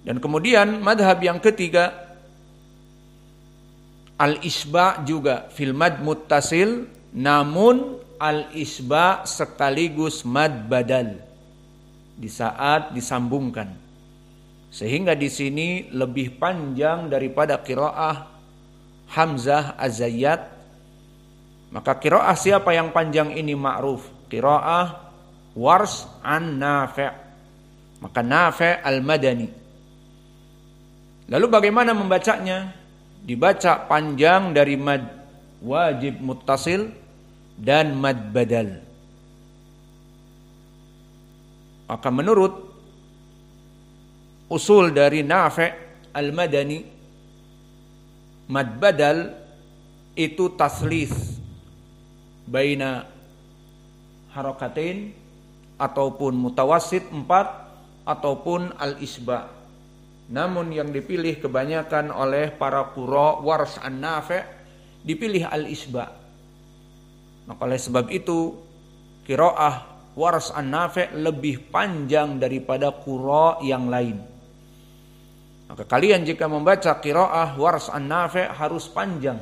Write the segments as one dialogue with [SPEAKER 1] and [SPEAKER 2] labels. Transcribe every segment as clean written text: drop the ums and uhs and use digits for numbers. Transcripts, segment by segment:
[SPEAKER 1] Dan kemudian madhab yang ketiga, al-isba' juga fil mad muttasil, namun al-isba' sekaligus mad badal di saat disambungkan. Sehingga di sini lebih panjang daripada qiraah Hamzah Az-Zayyat. Maka qiraah siapa yang panjang ini ma'ruf? Qiraah Wars an Nafi'. Maka Nafi' al-Madani. Lalu bagaimana membacanya? Dibaca panjang dari mad wajib muttasil dan mad badal. Maka menurut usul dari Nafi' al-Madani, mad badal itu taslis baina harakatain ataupun mutawassit 4 ataupun al-isba'. Namun yang dipilih kebanyakan oleh para qurra Wars an-Nafi' dipilih al-isba'. Maka oleh sebab itu qiraah Wars an-Nafi' lebih panjang daripada qurra yang lain. Maka kalian jika membaca qiraah Wars an-Nafi' harus panjang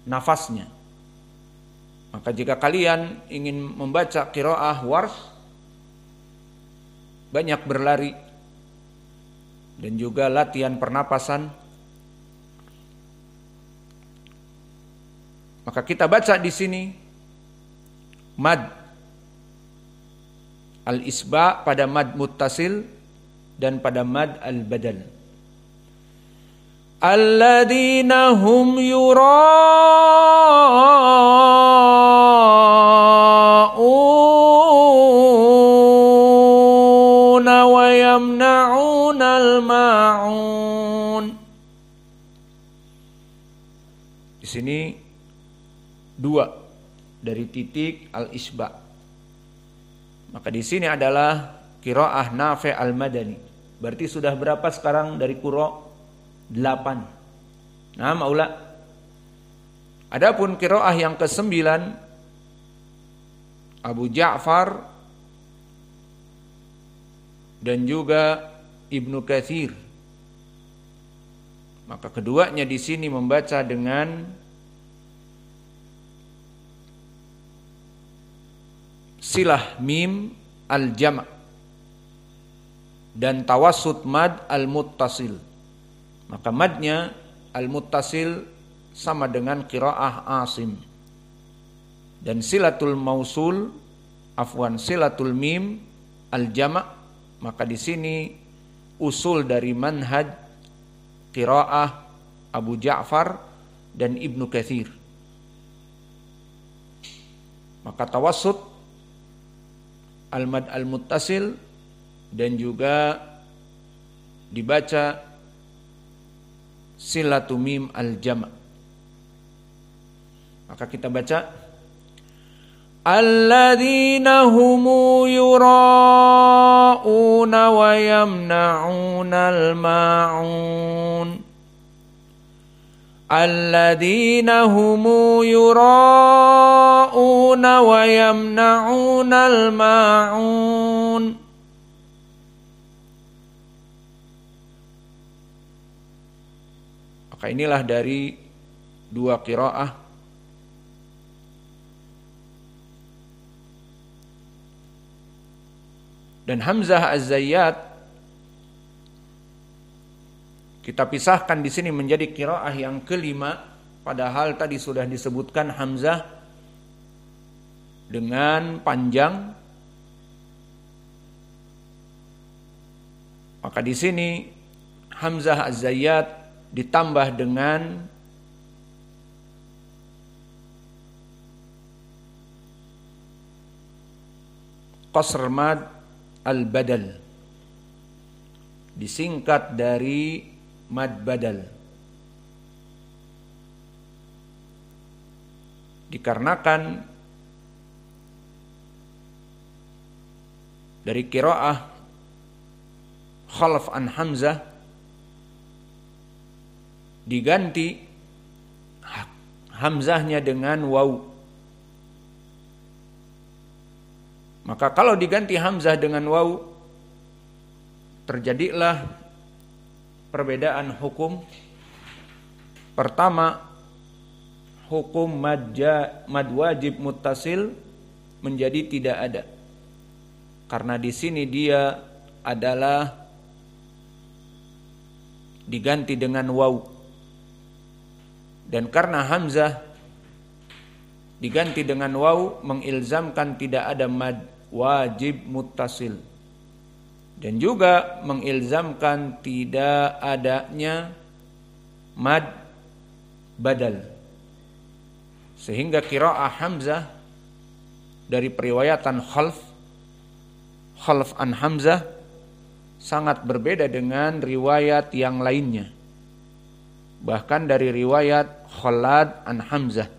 [SPEAKER 1] nafasnya. Maka jika kalian ingin membaca qiraah Wars, banyak berlari dan juga latihan pernapasan. Maka kita baca di sini mad al-isba' pada mad muttasil dan pada mad al-badal. Alladzina hum yura'una wa yamna'una al-ma'un. Di sini 2 dari titik al-isba'. Maka di sini adalah qiraah Nafi' al-Madani. Berarti sudah berapa sekarang dari qurra? 8. Nah, maula. Adapun qiraah yang ke-9 Abu Ja'far dan juga Ibnu Katsir. Maka keduanya di sini membaca dengan silah mim al-jama' dan tawassut mad al-muttasil. Maka madnya al-muttasil sama dengan qiraah Asim. Dan silatul mausul, silatul mim al-jama', maka di sini usul dari manhaj qiraah Abu Ja'far dan Ibnu Katsir. Maka tawassut al-mad al-muttasil dan juga dibaca silatu mim al-jama'. Maka kita baca alladzina humu yura'una wa yamna'una al-ma'un. Alladzina humu yura'una wa yamna'una al-ma'un. Maka inilah dari 2 qiraah. Dan Hamzah Az-Zayyat kita pisahkan di sini menjadi qiraah yang kelima, padahal tadi sudah disebutkan Hamzah dengan panjang. Maka di sini Hamzah Az-Zayyat ditambah dengan qasr mad al-badal, disingkat dari mad badal. Dikarenakan dari qiraah Khalaf an Hamzah diganti hamzahnya dengan waw. Maka kalau diganti hamzah dengan waw, terjadilah perbedaan hukum. Pertama, hukum mad wajib muttasil menjadi tidak ada. Karena di sini dia adalah diganti dengan waw. Dan karena hamzah diganti dengan waw mengilzamkan tidak ada mad wajib muttasil. Dan juga mengilzamkan tidak adanya mad badal. Sehingga qiraah Hamzah dari periwayatan Khalf an Hamzah sangat berbeda dengan riwayat yang lainnya. Bahkan dari riwayat Khalad an Hamzah.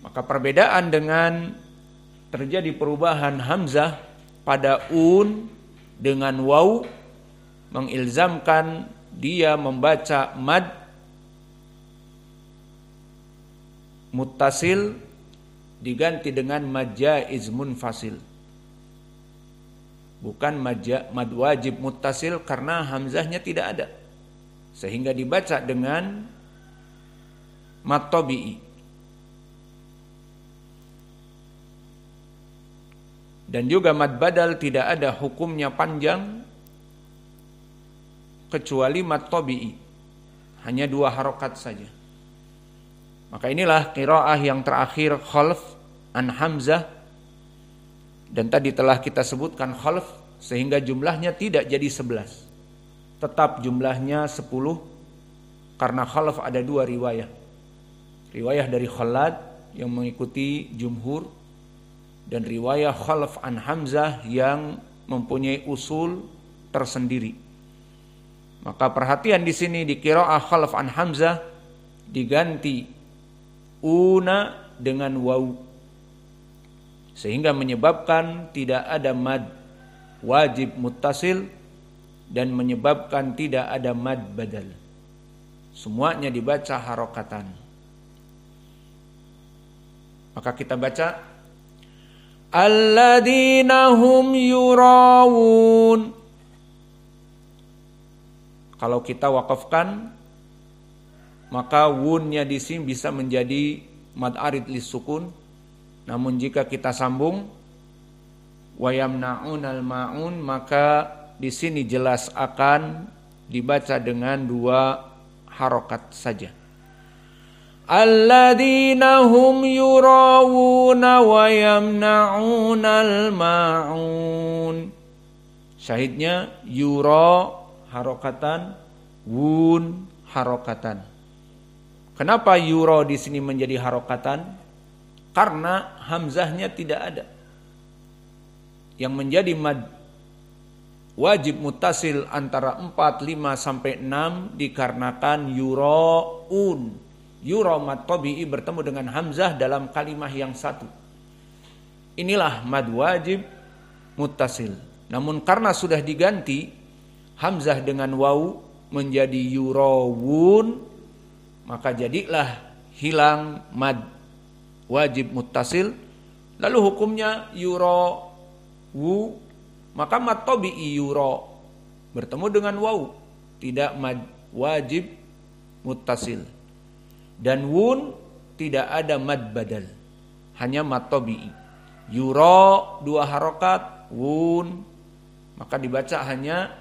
[SPEAKER 1] Maka perbedaan dengan terjadi perubahan Hamzah pada dengan waw mengilzamkan dia membaca mad muttasil diganti dengan mad jaiz munfasil. Bukan mad wajib muttasil karena hamzahnya tidak ada. Sehingga dibaca dengan mad tabi'i. Dan juga mad badal tidak ada hukumnya panjang kecuali mad tabi'i. Hanya 2 harokat saja. Maka inilah qiraah yang terakhir Khalf an Hamzah. Dan tadi telah kita sebutkan Khalf sehingga jumlahnya tidak jadi 11. Tetap jumlahnya 10 karena Khalf ada 2 riwayah. Riwayah dari Khalad yang mengikuti jumhur dan riwayah Khalf an Hamzah yang mempunyai usul tersendiri. Maka perhatian di sini di qiraah Khalf an Hamzah diganti una dengan waw. Sehingga menyebabkan tidak ada mad wajib muttasil dan menyebabkan tidak ada mad badal. Semuanya dibaca harokatan. Maka kita baca alladzina hum yurawun. Kalau kita wakafkan maka wunnya di sini bisa menjadi mad arid lisukun. Namun jika kita sambung wa yamna'unal ma'un maka di sini jelas akan dibaca dengan 2 harokat saja. Alladzina hum yurawuna wa yamna'unal ma'un. Syahidnya yura harokatan, wun harokatan. Kenapa yura di sini menjadi harokatan? Karena hamzahnya tidak ada. Yang menjadi mad wajib muttasil antara 4, 5 sampai 6 dikarenakan yuraun. Yura mad tabi'i bertemu dengan hamzah dalam kalimah yang satu. Inilah mad wajib muttasil. Namun karena sudah diganti hamzah dengan waw menjadi yurawun, maka jadilah hilang mad wajib muttasil. Lalu hukumnya yurawu, maka mad tabi'i yura bertemu dengan waw, tidak mad wajib muttasil. Dan wun tidak ada mad badal, hanya mad tabi'i. Yura 2 harokat, wun maka dibaca hanya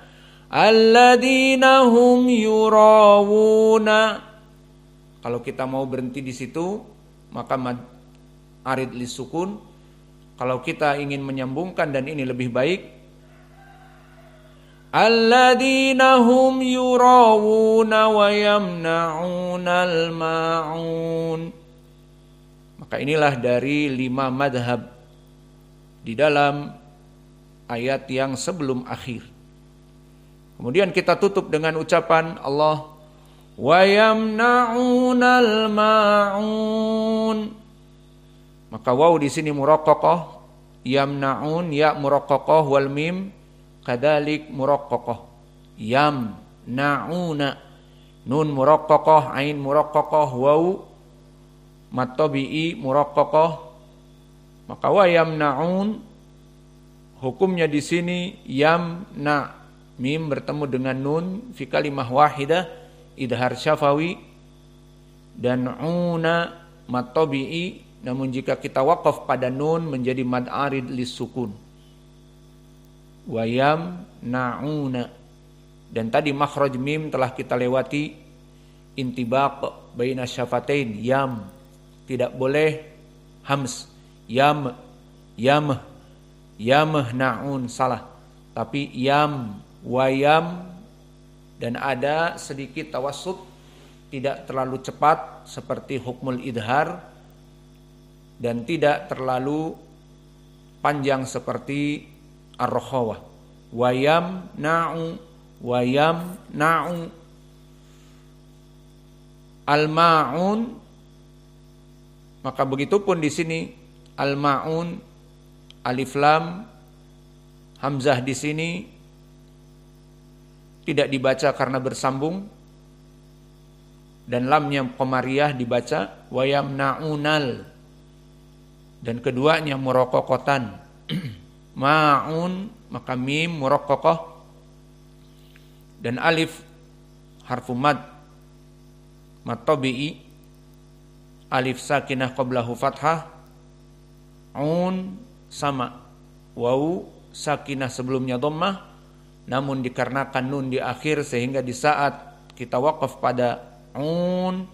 [SPEAKER 1] alladzina hum yurawuna. Kalau kita mau berhenti di situ maka mad arid lisukun. Kalau kita ingin menyambungkan dan ini lebih baik alladzina hum yurawuna wa yamna'unal ma'un. Maka inilah dari 5 madhab di dalam ayat yang sebelum akhir. Kemudian kita tutup dengan ucapan Allah wa yamna'unal ma'un. Maka waw di sini muraqqaqah, yamna'un ya muraqqaqah wal mim kadzalik muraqqaqah. Yamna'una nun muraqqaqah, ain muraqqaqah, waw mad tabi'i muraqqaqah. Maka wa yamna'un hukumnya di sini yamna, mim bertemu dengan nun fi kalimah wahidah, idhar syafawi, dan una mad tabi'i, namun jika kita waqaf pada nun menjadi mad arid lis sukun. Wa yamna'una. Dan tadi makhraj mim telah kita lewati, intibaq baina syafatain, yam, tidak boleh hams, yam, yamna'un, salah, tapi yam, wayam, dan ada sedikit tawassut, tidak terlalu cepat seperti hukmul idhar dan tidak terlalu panjang seperti ar-rakhawah. Wayam na'u al-ma'un, maka begitupun di sini al-ma'un, alif lam hamzah di sini tidak dibaca karena bersambung, dan lamnya qamariyah dibaca wayam na'unal, dan keduanya muraqqaqatan. Ma'un, maka mim muraqqaqah, dan alif harfu mad tabi'i, alif sakinah qablahu fathah, un sama, waw sakinah sebelumnya dhammah, namun dikarenakan nun di akhir sehingga di saat kita waqaf pada un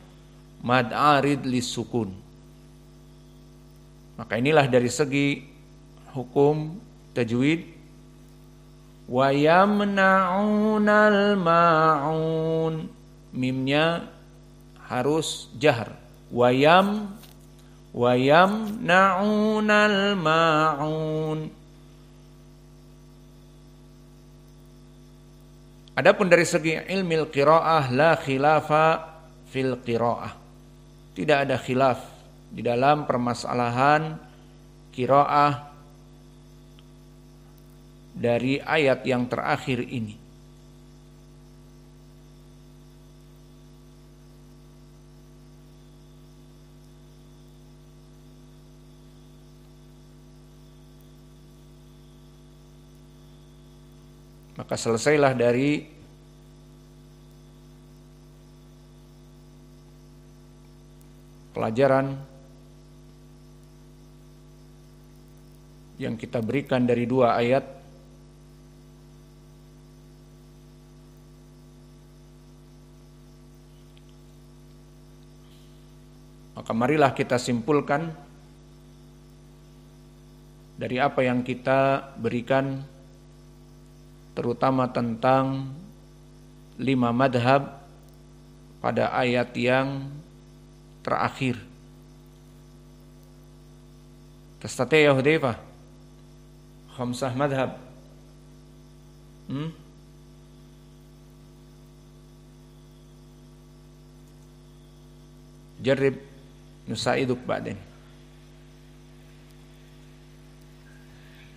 [SPEAKER 1] mad arid lis sukun. Maka inilah dari segi hukum tajwid. Wa yamna'unal ma'un, mimnya harus jahar. Wa yamna'unal ma'un. Adapun dari segi ilmil qiraah, la khilafa fil qiraah. Tidak ada khilaf di dalam permasalahan qiraah dari ayat yang terakhir ini. Maka selesailah dari pelajaran yang kita berikan dari dua ayat. Maka marilah kita simpulkan dari apa yang kita berikan, terutama tentang 5 madhab pada ayat yang terakhir. Tastati ya Hudzaifah? 5 madhab. Jarib nusaiduk ba'din.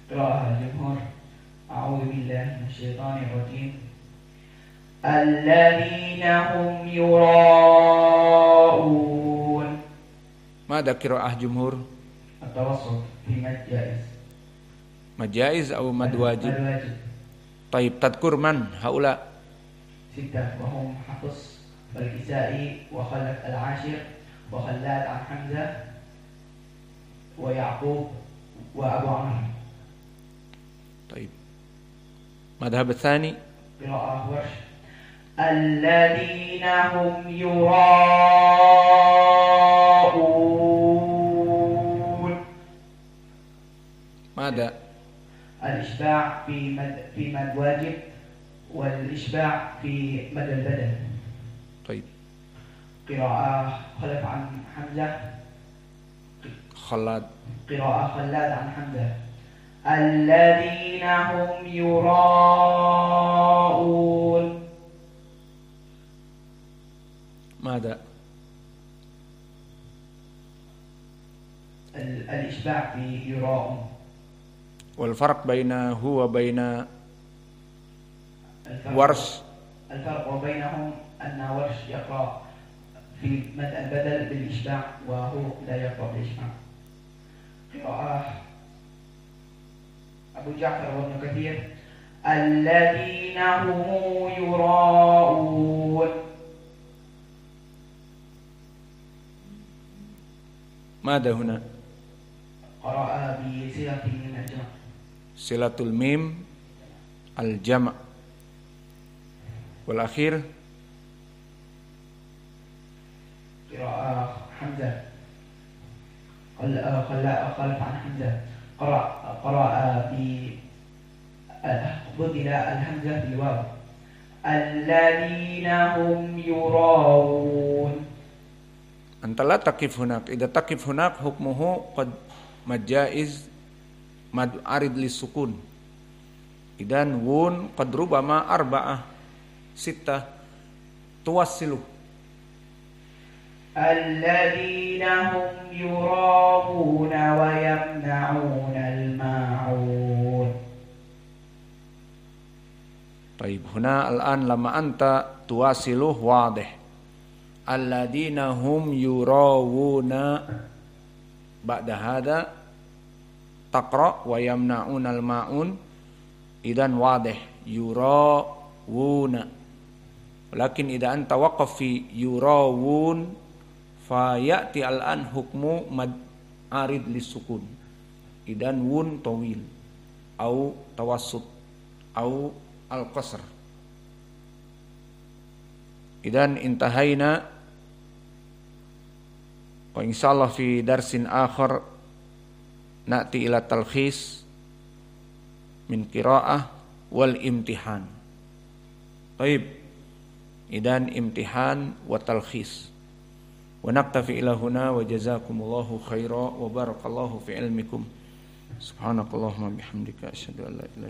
[SPEAKER 2] Qira'ah al-jumhur. أعوذ بالله من الشيطان الرجيم الذين هم يراءون.
[SPEAKER 1] ماذا قراءة جمهور؟
[SPEAKER 2] التوسط في مد جائز.
[SPEAKER 1] مد جائز أو مد واجب؟
[SPEAKER 2] مد واجب.
[SPEAKER 1] طيب تذكر من هؤلاء؟
[SPEAKER 2] 6 وهم حفص والكسائي وخلف العاشر وخلاد عن حمزة ويعقوب وأبو عمرو.
[SPEAKER 1] طيب مذهب الثاني
[SPEAKER 2] قراءة ورش الذين هم يراءون.
[SPEAKER 1] ماذا؟
[SPEAKER 2] الإشباع في مد واجب والإشباع في مد البدل.
[SPEAKER 1] طيب
[SPEAKER 2] قراءة خلف عن حمزة.
[SPEAKER 1] خلاد.
[SPEAKER 2] قراءة خلاد عن حمزة الذين هم يراءون.
[SPEAKER 1] ماذا؟
[SPEAKER 2] الإشباع في يراءون.
[SPEAKER 1] والفرق بينه وبين ورش؟
[SPEAKER 2] الفرق بينهم أن ورش يقرأ في مد البدل بالإشباع وهو لا يقرأ بالإشباع. قراءة Abu Ja'far wa Ibnu Katsir alladzina hum yura'un.
[SPEAKER 1] Mada huna?
[SPEAKER 2] Qara'a bi silatin min al-jam'.
[SPEAKER 1] Silatul mim al-jam'. Wal akhir
[SPEAKER 2] qira'a Hamzah. خلف عن حمزة قرأ بدل الهمزة بالواو الذين هم يراون.
[SPEAKER 1] أنت لا تقف هناك. إذا تقف هناك حكمه قد مجائز مد عارض للسكون. إذن وون قد ربما 4 6 توصله.
[SPEAKER 2] الذين هم يراءون ويمنعون الماعون.
[SPEAKER 1] طيب هنا الآن لما أنت تواصله واضح. الذين هم يراءون بعد هذا تقرأ ويمنعون الماعون. إذن واضح يراءون. ولكن إذا أنت وقف في يراءون فيأتي الآن حكم مد عارض للسكون. إذن وون طويل أو توسط أو القصر. إذن انتهينا، وإن شاء الله في درس آخر نأتي إلى تلخيص من قراءة والامتحان. طيب إذن امتحان وتلخيص. ونكتفي إلى هنا وجزاكم الله خيرا وبارك الله في علمكم. سبحانك اللهم وبحمدك أشهد أن لا إله إلا أنت